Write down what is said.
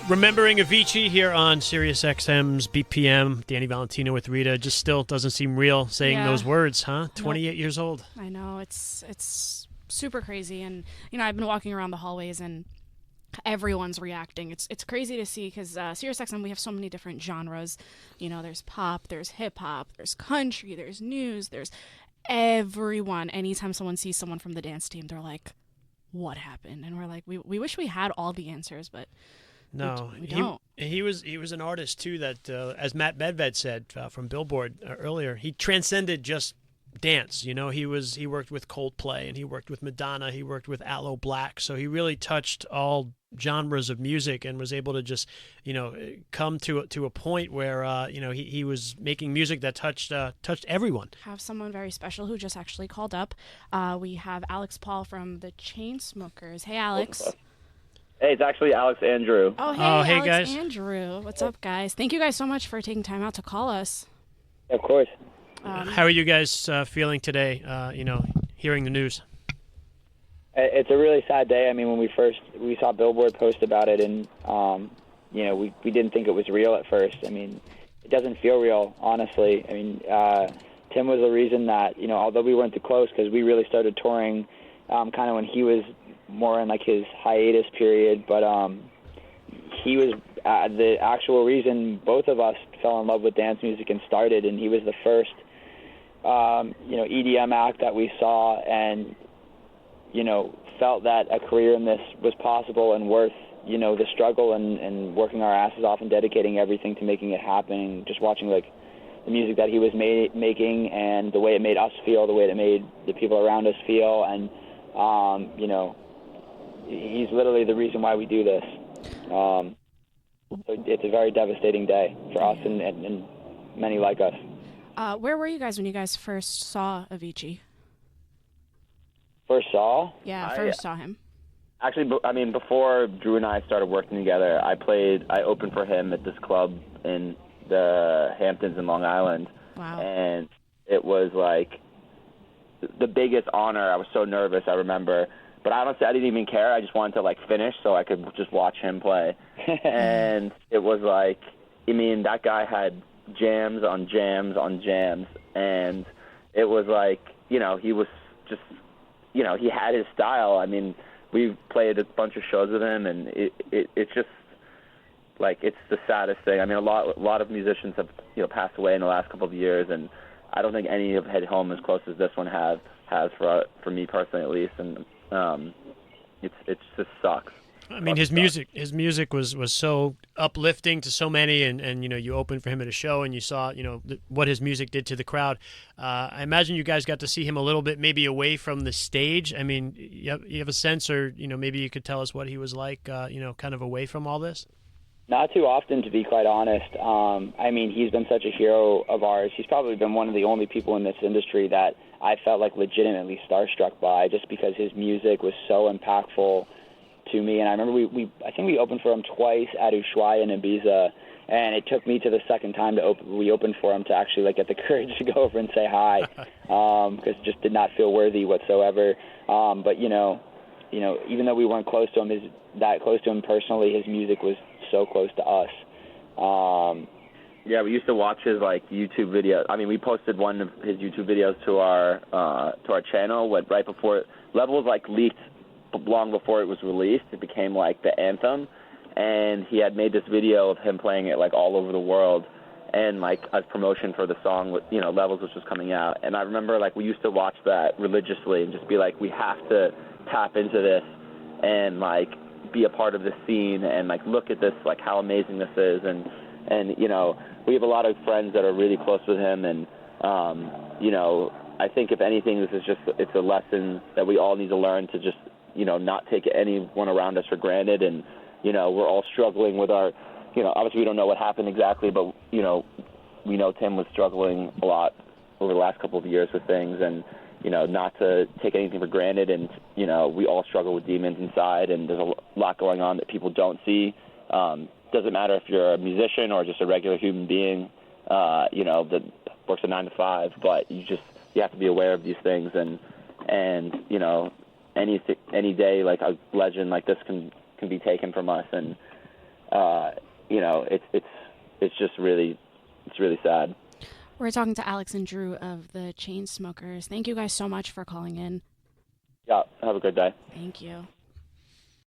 Remembering Avicii here on SiriusXM's BPM. Danny Valentino with Rita. Just still doesn't seem real saying those words, huh? 28 years old. I know. It's super crazy. And, I've been walking around the hallways and everyone's reacting. It's crazy to see because SiriusXM, we have so many different genres. There's pop, there's hip-hop, there's country, there's news, there's everyone. Anytime someone sees someone from the dance team, they're like, what happened? And we're like, we wish we had all the answers, but... No, we don't. He was an artist too that, as Matt Medved said from Billboard earlier, he transcended just dance. He worked with Coldplay and he worked with Madonna, he worked with Aloe Black, so he really touched all genres of music and was able to just come to a point where he was making music that touched everyone. Have someone very special who just actually called up. We have Alex Paul from the Chainsmokers. Hey, Alex. Hey, it's actually Alex Andrew. Oh, hey Alex guys. Andrew. What's up, guys? Thank you guys so much for taking time out to call us. Of course. How are you guys feeling today, hearing the news? It's a really sad day. I mean, when we saw Billboard post about it and, we didn't think it was real at first. I mean, it doesn't feel real, honestly. I mean, Tim was the reason that, although we weren't too close because we really started touring kind of when he was more in like his hiatus period, but he was the actual reason both of us fell in love with dance music and started, and he was the first EDM act that we saw and felt that a career in this was possible and worth the struggle and working our asses off and dedicating everything to making it happen. Just watching like the music that he was making and the way it made us feel, the way it made the people around us feel, and he's literally the reason why we do this. So it's a very devastating day for us and many like us. Where were you guys when you guys first saw Avicii? First saw? Yeah, first saw him. Actually, before Drew and I started working together, I opened for him at this club in the Hamptons in Long Island. Wow. And it was like the biggest honor. I was so nervous, I remember. But honestly, I didn't even care. I just wanted to finish so I could just watch him play. And it was that guy had jams on jams on jams. And it was he was just, he had his style. I mean, we played a bunch of shows with him, and it's just it's the saddest thing. I mean, a lot of musicians have passed away in the last couple of years, and I don't think any have hit home as close as this one has for me personally, at least. And it just sucks. I mean, his music was so uplifting to so many, and you opened for him at a show and you saw what his music did to the crowd. I imagine you guys got to see him a little bit maybe away from the stage. I mean, you have a sense, or maybe you could tell us what he was like, kind of away from all this. Not too often, to be quite honest. I mean, he's been such a hero of ours. He's probably been one of the only people in this industry that I felt legitimately starstruck by, just because his music was so impactful to me. And I remember I think we opened for him twice at Ushuaia and Ibiza, and it took me to the second time we opened for him to actually get the courage to go over and say hi, because it just did not feel worthy whatsoever. But even though we weren't close to him personally, his music was so close to us. Yeah, we used to watch his YouTube videos. I mean, we posted one of his YouTube videos to our channel right before Levels leaked long before it was released. It became the anthem, and he had made this video of him playing it all over the world, and as promotion for the song with Levels, which was coming out. And I remember we used to watch that religiously and just be we have to tap into this and be a part of this scene and look at this how amazing this is. And we have a lot of friends that are really close with him, and I think if anything, it's a lesson that we all need to learn to just not take anyone around us for granted. And we're all struggling with our obviously we don't know what happened exactly, but we know Tim was struggling a lot over the last couple of years with things, and not to take anything for granted. And we all struggle with demons inside, and there's a lot going on that people don't see. Doesn't matter if you're a musician or just a regular human being, that works a 9 to 5, but you have to be aware of these things, and any day a legend like this can be taken from us, and it's just really sad. We're talking to Alex and Drew of the Chainsmokers. Thank you guys so much for calling in. Yeah, have a good day. Thank you.